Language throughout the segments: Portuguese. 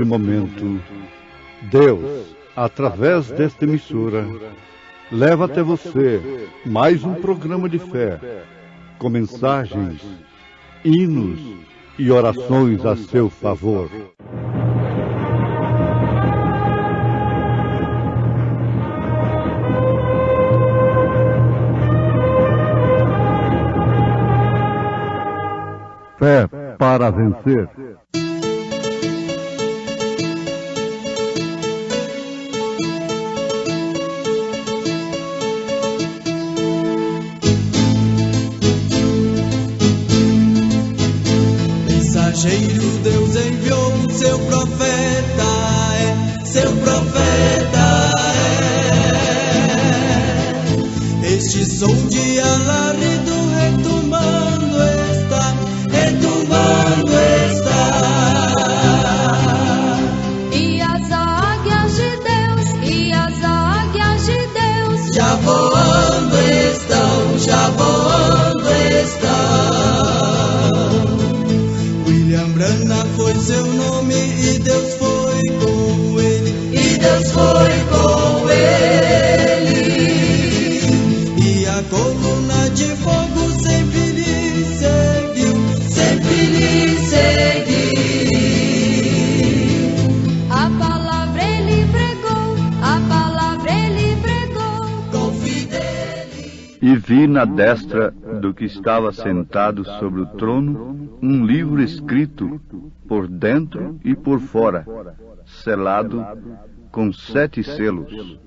neste momento, Deus, através desta emissora, leva até você mais um programa de fé, com mensagens, hinos e orações a seu favor. Fé para vencer. Mensageiro Deus enviou, seu profeta seu profeta é. Este som de alarido retumando está. E as águias de Deus, já voando estão. William Branham foi seu nome e Deus foi com ele. E a coluna de fogo sempre lhe seguiu. A palavra ele pregou, Com fidelidade. E vi na destra do que estava sentado sobre o trono um livro escrito por dentro e por fora, selado com 7 selos.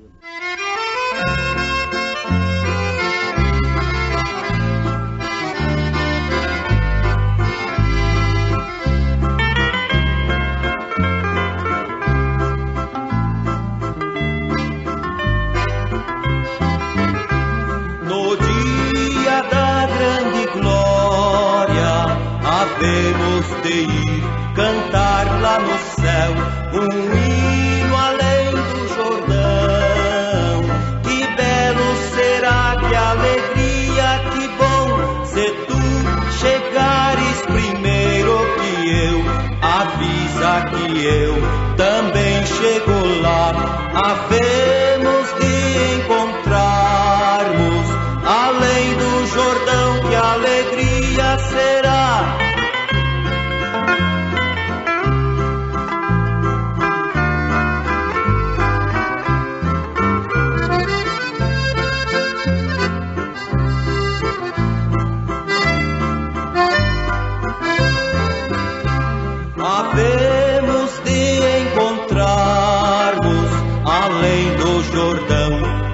No dia da grande glória, havemos de ir cantar lá no céu um hino além do Jordão. Que belo será, que alegria, que bom, se tu chegares primeiro que eu. Avisa que eu também chego lá. Havemos de encontrarmos além do Jordão, que alegria será. Havemos de encontrarmos além do Jordão,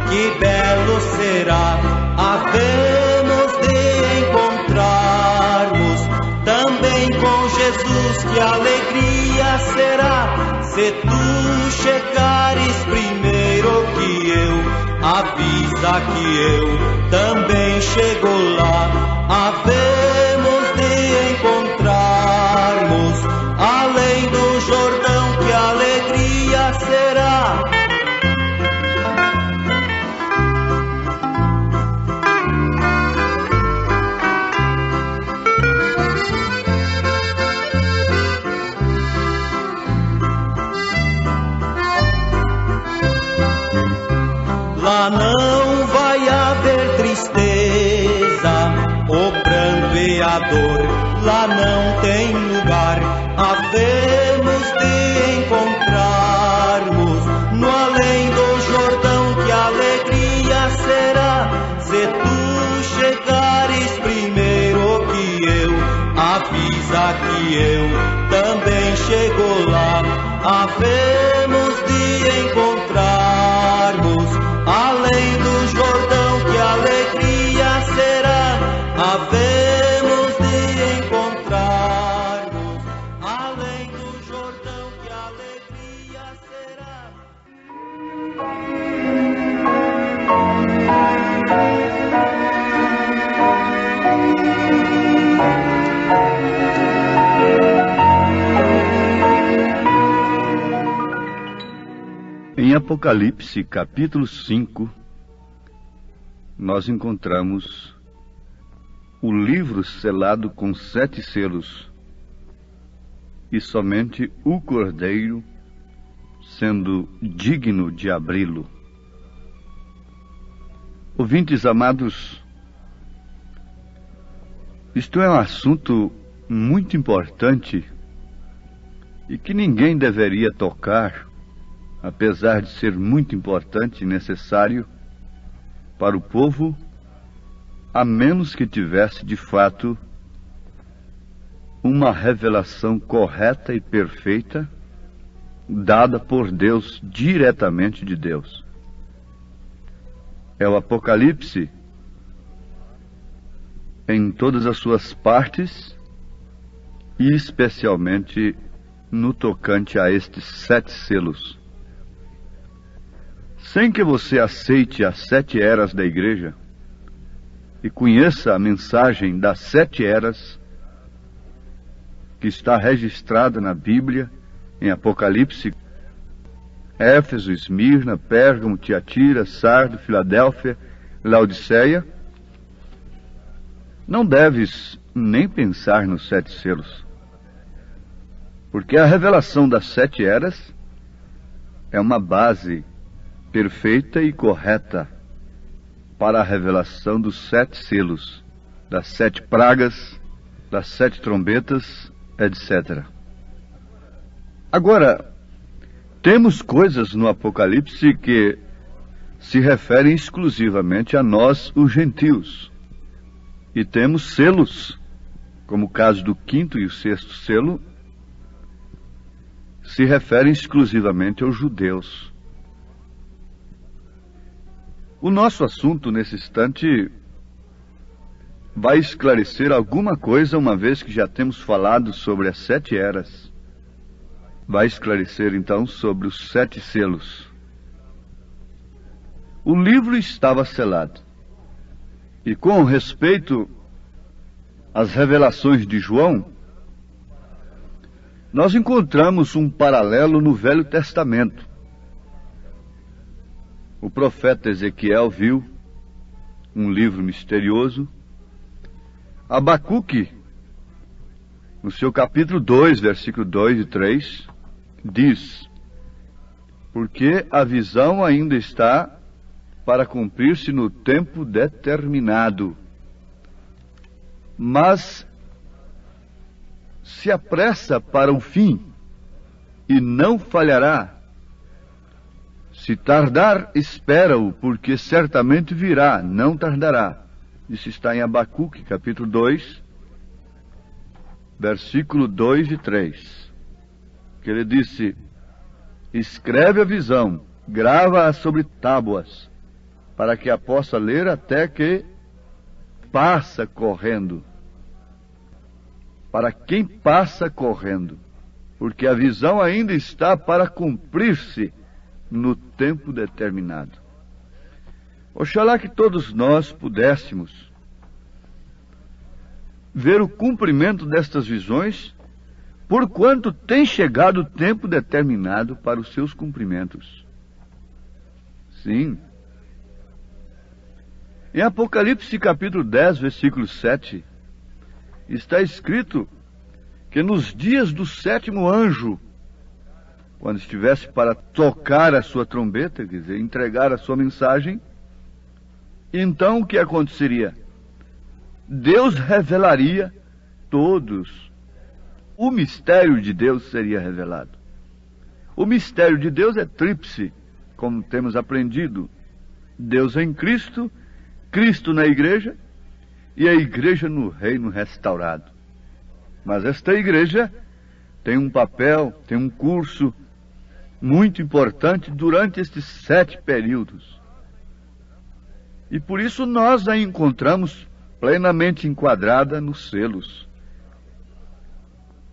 que belo será. Havemos de encontrarmos também com Jesus, que alegria será. Se tu chegares primeiro que eu, avisa que eu também chego lá. Havemos de encontrarmos além do Jordão, que alegria será. Lá não vai haver tristeza, o pranto e a dor, lá não tem lugar. Havemos de encontrarmos no além do Jordão, que alegria será. Se tu chegares primeiro que eu, avisa que eu também chego lá. Havemos de encontrarmos além do Jordão, que alegria será. Havemos de encontrarmos além do Jordão, que alegria será. Em Apocalipse, capítulo 5, nós encontramos o livro selado com 7 selos. e somente o Cordeiro, sendo digno de abri-lo. Ouvintes amados, isto é um assunto muito importante e que ninguém deveria tocar, apesar de ser muito importante e necessário para o povo, a menos que tivesse de fato uma revelação correta e perfeita dada por Deus, diretamente de Deus. É o Apocalipse em todas as suas partes e especialmente no tocante a estes 7 selos. Sem que você aceite as 7 eras da igreja e conheça a mensagem das 7 eras que está registrada na Bíblia, em Apocalipse, Éfeso, Esmirna, Pérgamo, Tiatira, Sardo, Filadélfia, Laodiceia, não deves nem pensar nos 7 selos, porque a revelação das 7 eras é uma base perfeita e correta para a revelação dos 7 selos, das 7 pragas, das 7 trombetas, etc. Agora, temos coisas no Apocalipse que se referem exclusivamente a nós, os gentios. E temos selos, como o caso do 5º e o 6º selo, se referem exclusivamente aos judeus. O nosso assunto nesse instante vai esclarecer alguma coisa, uma vez que já temos falado sobre as 7 eras. Vai esclarecer então sobre os 7 selos. O livro estava selado. E com respeito às revelações de João, nós encontramos um paralelo no Velho Testamento. O profeta Ezequiel viu um livro misterioso. Abacuque, no seu capítulo 2, versículo 2 e 3, diz: porque a visão ainda está para cumprir-se no tempo determinado, mas se apressa para o fim e não falhará. Se tardar, espera-o, porque certamente virá, não tardará. Isso está em Abacuque, capítulo 2, versículo 2 e 3. Que ele disse: escreve a visão, grava-a sobre tábuas, para que a possa ler até que passa correndo. Para quem passa correndo, porque a visão ainda está para cumprir-se no tempo determinado. Oxalá que todos nós pudéssemos ver o cumprimento destas visões, porquanto tem chegado o tempo determinado para os seus cumprimentos. Sim. Em Apocalipse capítulo 10, versículo 7, está escrito que nos dias do 7º anjo, quando estivesse para tocar a sua trombeta, quer dizer, entregar a sua mensagem, então o que aconteceria? Deus revelaria todos. O mistério de Deus seria revelado. O mistério de Deus é tríplice, como temos aprendido. Deus em Cristo, Cristo na igreja e a igreja no reino restaurado. Mas esta igreja tem um papel, tem um curso muito importante durante estes 7 períodos. E por isso nós a encontramos plenamente enquadrada nos selos.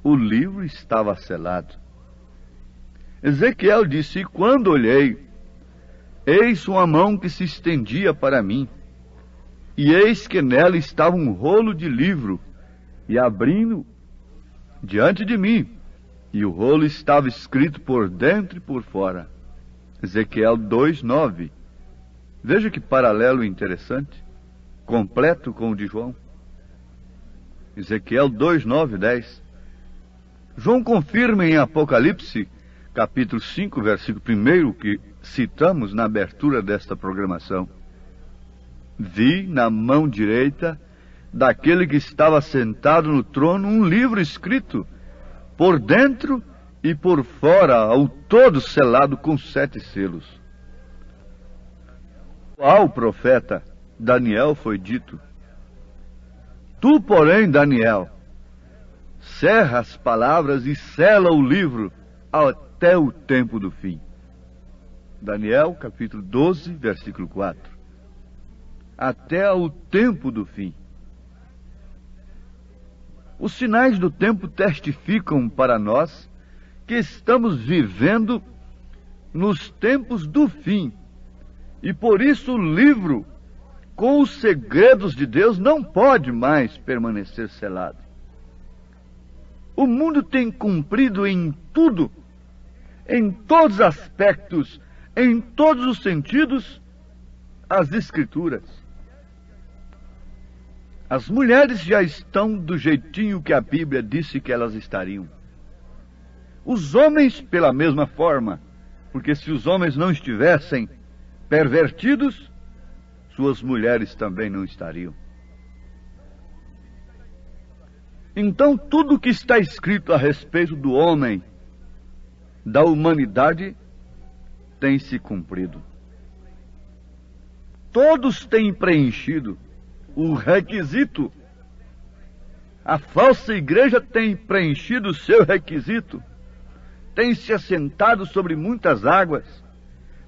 O livro estava selado. Ezequiel disse: e quando olhei, eis uma mão que se estendia para mim, e eis que nela estava um rolo de livro, e abrindo diante de mim, e o rolo estava escrito por dentro e por fora. Ezequiel 2:9. Veja que paralelo interessante, completo com o de João. Ezequiel 2:9, 10. João confirma em Apocalipse, capítulo 5, versículo 1, que citamos na abertura desta programação. Vi na mão direita daquele que estava sentado no trono um livro escrito por dentro e por fora, ao todo selado com 7 selos. Ao profeta Daniel foi dito: Tu, porém, Daniel, cerra as palavras e sela o livro até o tempo do fim. Daniel, capítulo 12, versículo 4. Até o tempo do fim. Os sinais do tempo testificam para nós que estamos vivendo nos tempos do fim. E por isso o livro com os segredos de Deus não pode mais permanecer selado. O mundo tem cumprido em tudo, em todos os aspectos, em todos os sentidos, as Escrituras. As mulheres já estão do jeitinho que a Bíblia disse que elas estariam. Os homens, pela mesma forma, porque se os homens não estivessem pervertidos, suas mulheres também não estariam. Então, tudo que está escrito a respeito do homem, da humanidade, tem se cumprido. Todos têm preenchido o requisito. A falsa igreja tem preenchido o seu requisito, tem se assentado sobre muitas águas,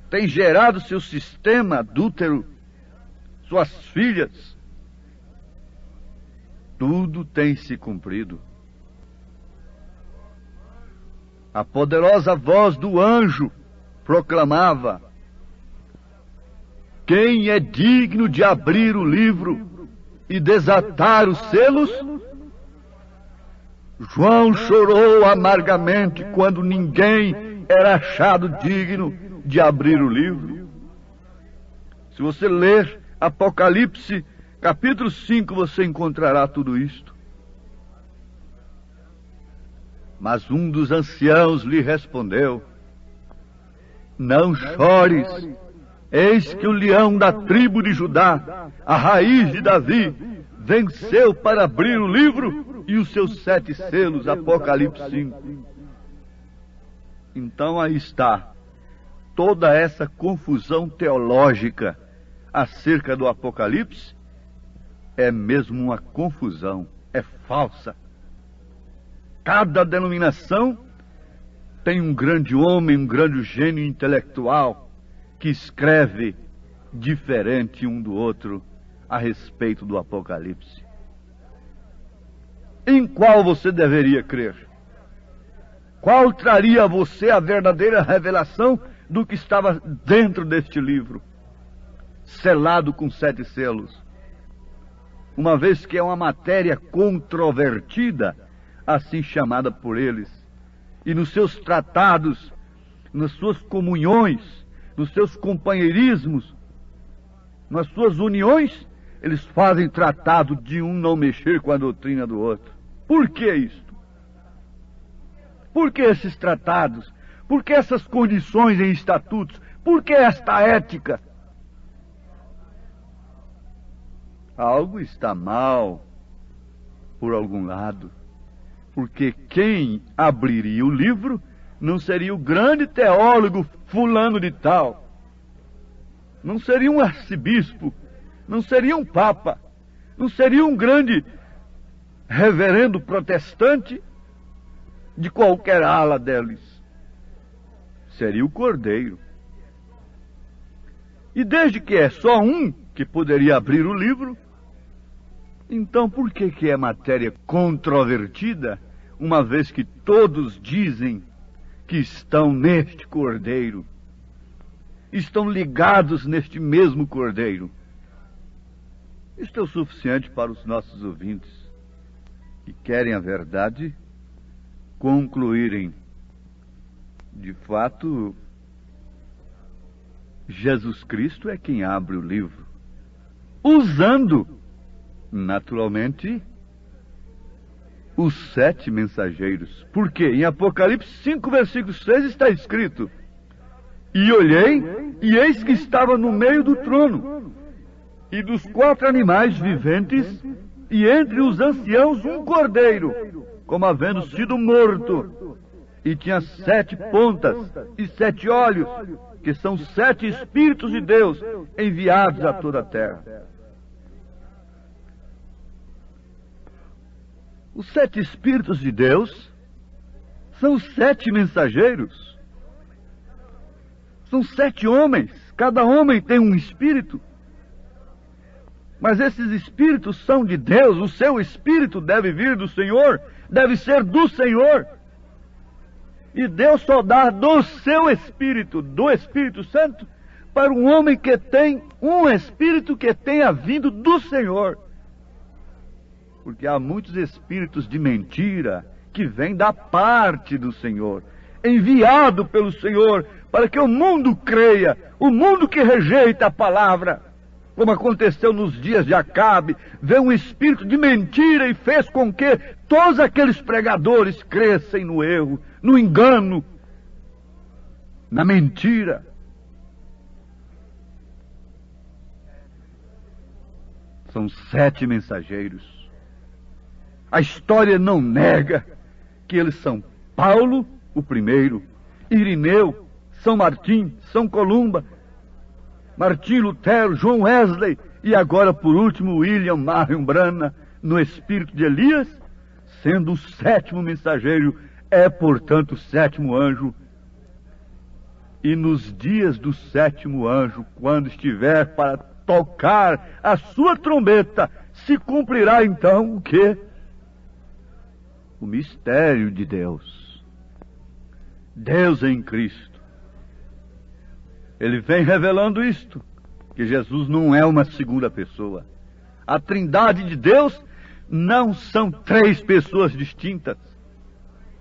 tem gerado seu sistema adúltero, suas filhas. Tudo tem se cumprido. A poderosa voz do anjo proclamava: quem é digno de abrir o livro e desatar os selos? João chorou amargamente quando ninguém era achado digno de abrir o livro. Se você ler Apocalipse, capítulo 5, você encontrará tudo isto. Mas um dos anciãos lhe respondeu: não chores, eis que o leão da tribo de Judá, a raiz de Davi, venceu para abrir o livro e os seus 7 selos. Apocalipse 5. Então aí está toda essa confusão teológica acerca do Apocalipse. É mesmo uma confusão, é falsa. Cada denominação tem um grande homem, um grande gênio intelectual que escreve diferente um do outro a respeito do Apocalipse. Em qual você deveria crer? Qual traria a você a verdadeira revelação do que estava dentro deste livro, selado com 7 selos? Uma vez que é uma matéria controvertida, assim chamada por eles, e nos seus tratados, nas suas comunhões, nos seus companheirismos, nas suas uniões, eles fazem tratado de um não mexer com a doutrina do outro. Por que isto? Por que esses tratados? Por que essas condições em estatutos? Por que esta ética? Algo está mal por algum lado, porque quem abriria o livro não seria o grande teólogo fulano de tal, não seria um arcebispo, não seria um papa, não seria um grande reverendo protestante de qualquer ala deles. Seria o Cordeiro. E desde que é só um que poderia abrir o livro, então por que é matéria controvertida, uma vez que todos dizem que estão neste Cordeiro, estão ligados neste mesmo Cordeiro? Isto é o suficiente para os nossos ouvintes que querem a verdade concluírem: de fato, Jesus Cristo é quem abre o livro, usando, naturalmente, os 7 mensageiros. Por quê? Em Apocalipse 5, versículo 6 está escrito: e olhei, e eis que estava no meio do trono, e dos 4 animais viventes, e entre os anciãos um cordeiro, como havendo sido morto, e tinha 7 pontas e 7 olhos, que são 7 Espíritos de Deus enviados a toda a terra. Os 7 Espíritos de Deus são os 7 mensageiros. São 7 homens, cada homem tem um espírito. Mas esses espíritos são de Deus, o seu espírito deve vir do Senhor, deve ser do Senhor. E Deus só dá do seu espírito, do Espírito Santo, para um homem que tem um espírito que tenha vindo do Senhor. Porque há muitos espíritos de mentira que vêm da parte do Senhor, enviado pelo Senhor, para que o mundo creia, o mundo que rejeita a palavra, como aconteceu nos dias de Acabe, veio um espírito de mentira e fez com que todos aqueles pregadores crescem no erro, no engano, na mentira. São 7 mensageiros. A história não nega que eles são Paulo, o primeiro, Irineu, São Martim, São Columba, Martim Lutero, João Wesley e agora, por último, William Marion Branham, no espírito de Elias, sendo o 7º mensageiro, é, portanto, o 7º anjo. E nos dias do 7º anjo, quando estiver para tocar a sua trombeta, se cumprirá então o quê? O mistério de Deus. Deus em Cristo. Ele vem revelando isto, que Jesus não é uma segunda pessoa. A Trindade de Deus não são 3 pessoas distintas,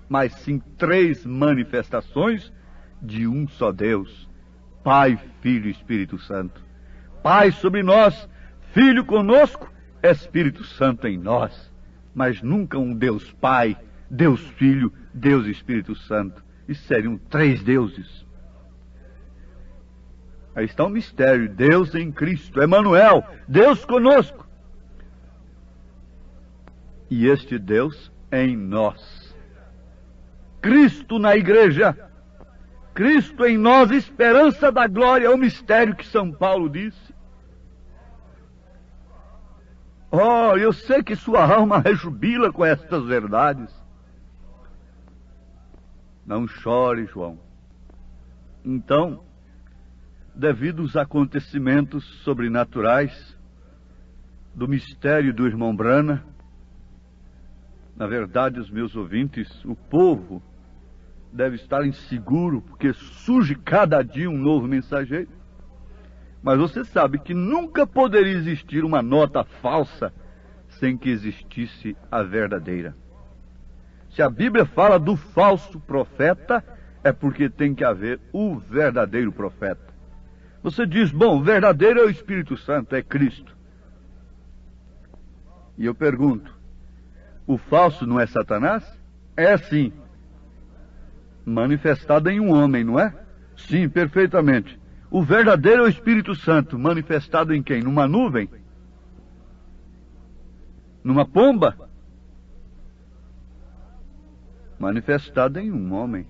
mas sim 3 manifestações de um só Deus, Pai, Filho e Espírito Santo. Pai sobre nós, Filho conosco, Espírito Santo em nós, mas nunca um Deus Pai, Deus Filho, Deus Espírito Santo. Isso seriam 3 deuses. Aí está o mistério, Deus em Cristo, Emanuel, Deus conosco. E este Deus em nós. Cristo na igreja, Cristo em nós, esperança da glória, é o mistério que São Paulo disse. Oh, eu sei que sua alma rejubila com estas verdades. Não chore, João. Então, devido aos acontecimentos sobrenaturais do mistério do irmão Branham, na verdade, os meus ouvintes, o povo deve estar inseguro, porque surge cada dia um novo mensageiro. Mas você sabe que nunca poderia existir uma nota falsa sem que existisse a verdadeira. Se a Bíblia fala do falso profeta, é porque tem que haver o verdadeiro profeta. Você diz, bom, o verdadeiro é o Espírito Santo, é Cristo. E eu pergunto, o falso não é Satanás? É sim. Manifestado em um homem, não é? Sim, perfeitamente. O verdadeiro é o Espírito Santo, manifestado em quem? Numa nuvem? Numa pomba? Manifestado em um homem.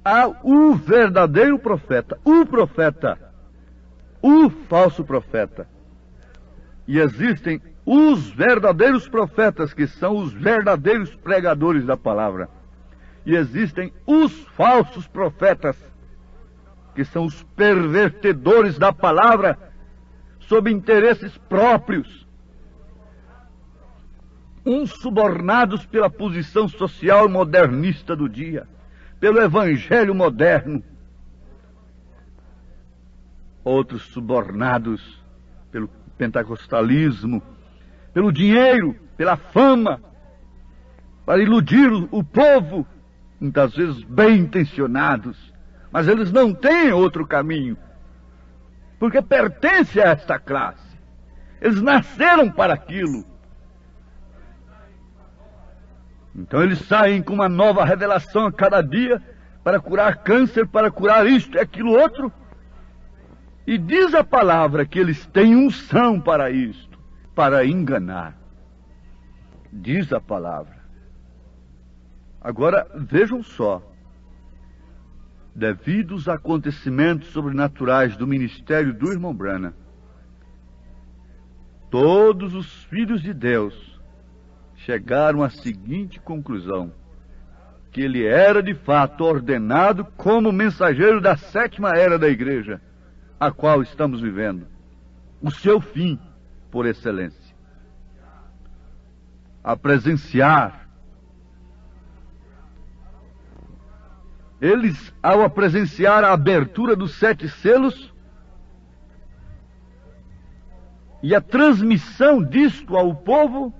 Há o verdadeiro profeta, o falso profeta. E existem os verdadeiros profetas, que são os verdadeiros pregadores da palavra. E existem os falsos profetas, que são os pervertedores da palavra, sob interesses próprios. Uns subornados pela posição social modernista do dia, pelo evangelho moderno. Outros subornados pelo pentecostalismo, pelo dinheiro, pela fama, para iludir o povo, muitas vezes bem intencionados, mas eles não têm outro caminho, porque pertencem a esta classe. Eles nasceram para aquilo. Então eles saem com uma nova revelação a cada dia para curar câncer, para curar isto e aquilo outro. E diz a palavra que eles têm unção para isto, para enganar. Diz a palavra. Agora, vejam só. Devido aos acontecimentos sobrenaturais do ministério do irmão Branham, todos os filhos de Deus chegaram à seguinte conclusão: que ele era de fato ordenado como mensageiro da 7ª era da igreja, a qual estamos vivendo, o seu fim por excelência. A presenciar. Eles, ao presenciar a abertura dos 7 selos e a transmissão disto ao povo,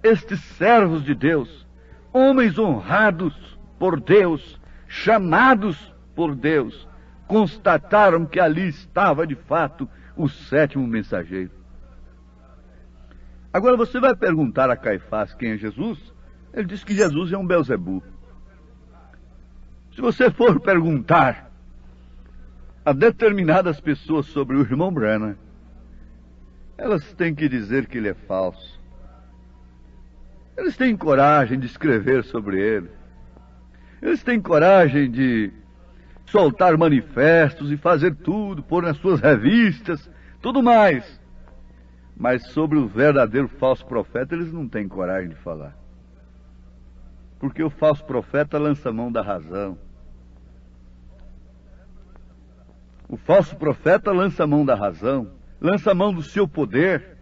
estes servos de Deus, homens honrados por Deus, chamados por Deus, constataram que ali estava de fato o 7º mensageiro. Agora você vai perguntar a Caifás quem é Jesus? Ele diz que Jesus é um Belzebu. Se você for perguntar a determinadas pessoas sobre o irmão Branham, elas têm que dizer que ele é falso. Eles têm coragem de escrever sobre ele. Eles têm coragem de soltar manifestos e fazer tudo, pôr nas suas revistas, tudo mais. Mas sobre o verdadeiro falso profeta, eles não têm coragem de falar. Porque o falso profeta lança a mão da razão. O falso profeta lança a mão da razão, lança a mão do seu poder.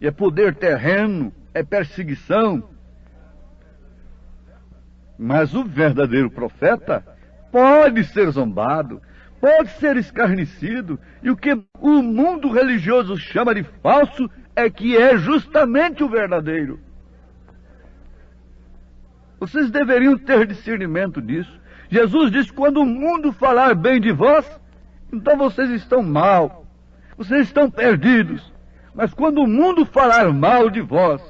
E é poder terreno, é perseguição. Mas o verdadeiro profeta pode ser zombado, pode ser escarnecido. E o que o mundo religioso chama de falso é que é justamente o verdadeiro. Vocês deveriam ter discernimento disso. Jesus disse: quando o mundo falar bem de vós, então vocês estão mal, vocês estão perdidos. Mas quando o mundo falar mal de vós,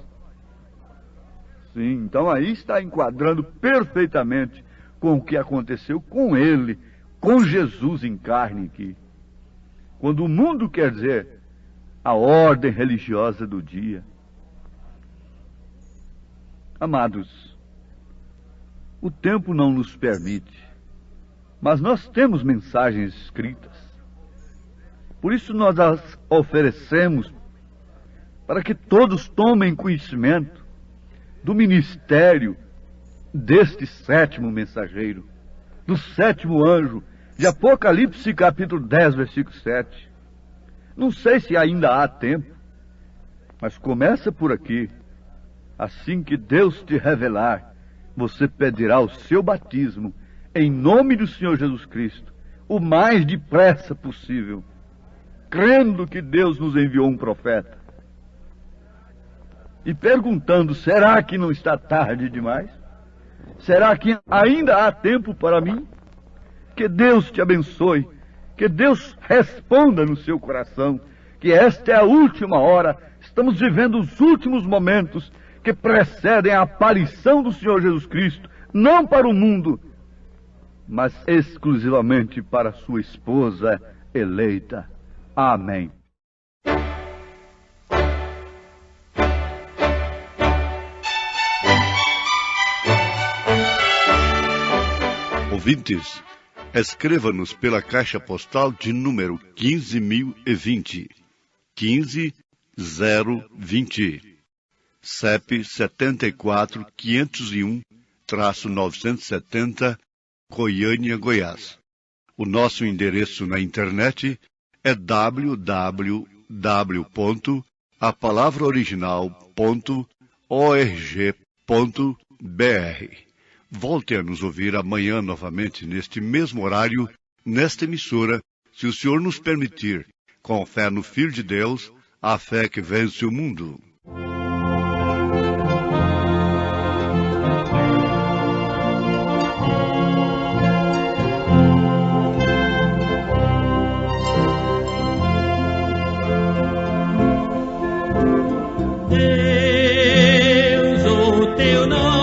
sim, então aí está enquadrando perfeitamente com o que aconteceu com ele, com Jesus em carne aqui. Quando o mundo quer dizer a ordem religiosa do dia. Amados, o tempo não nos permite, mas nós temos mensagens escritas. Por isso nós as oferecemos para que todos tomem conhecimento do ministério deste 7º mensageiro, do 7º anjo, de Apocalipse capítulo 10, versículo 7. Não sei se ainda há tempo, mas começa por aqui. Assim que Deus te revelar, você pedirá o seu batismo em nome do Senhor Jesus Cristo, o mais depressa possível, crendo que Deus nos enviou um profeta. E perguntando: será que não está tarde demais? Será que ainda há tempo para mim? Que Deus te abençoe, que Deus responda no seu coração, que esta é a última hora, estamos vivendo os últimos momentos que precedem a aparição do Senhor Jesus Cristo, não para o mundo, mas exclusivamente para sua esposa eleita. Amém. Ouvintes, escreva-nos pela caixa postal de número 15.020, 15020, CEP 74.501-970, Goiânia, Goiás. O nosso endereço na internet é www.apalavraoriginal.org.br. Volte a nos ouvir amanhã novamente, neste mesmo horário, nesta emissora, se o Senhor nos permitir, com fé no Filho de Deus, a fé que vence o mundo. Deus, o teu nome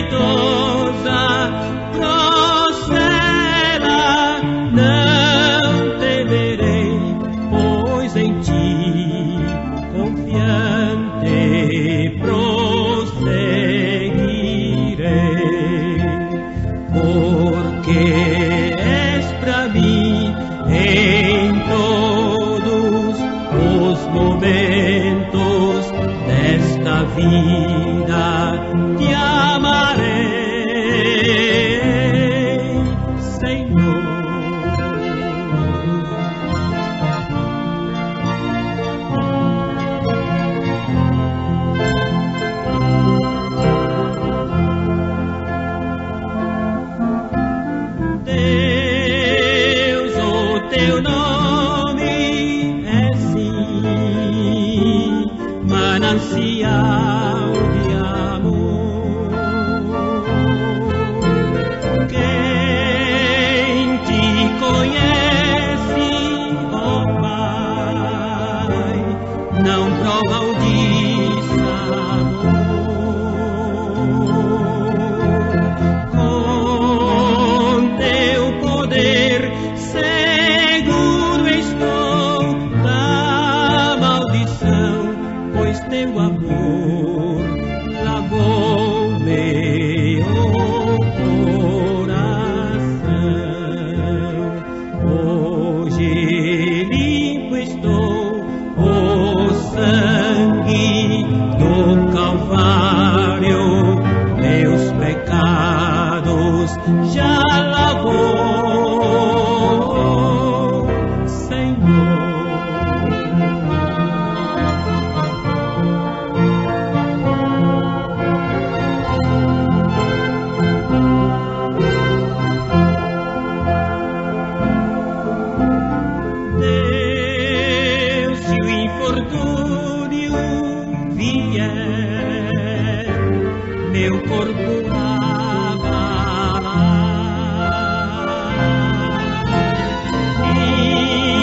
deleitosa, procela, não temerei, pois em ti confiante prosseguirei, porque és pra mim em todos os momentos desta vida, te amarei, Senhor. Deus, o teu nome é sim manancial de amor. Quem te conhece, ó Pai, não prova o dissabor. Com teu poder seguro estou da maldição, pois teu amor lavou meu coração. Hoje limpo estou, o sangue do Calvário meus pecados já lavou, Senhor. Deus, se o infortúnio vier, meu corpo abalar,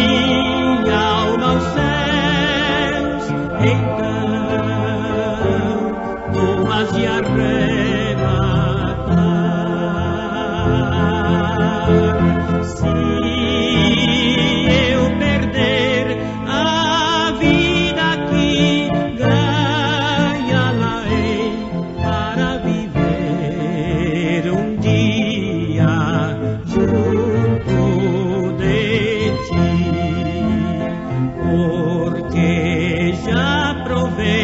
minha alma aos céus, então, tu has de arrebatar. Se eu perder a vida aqui, ganhá-la-ei para viver um dia junto de ti, porque já provei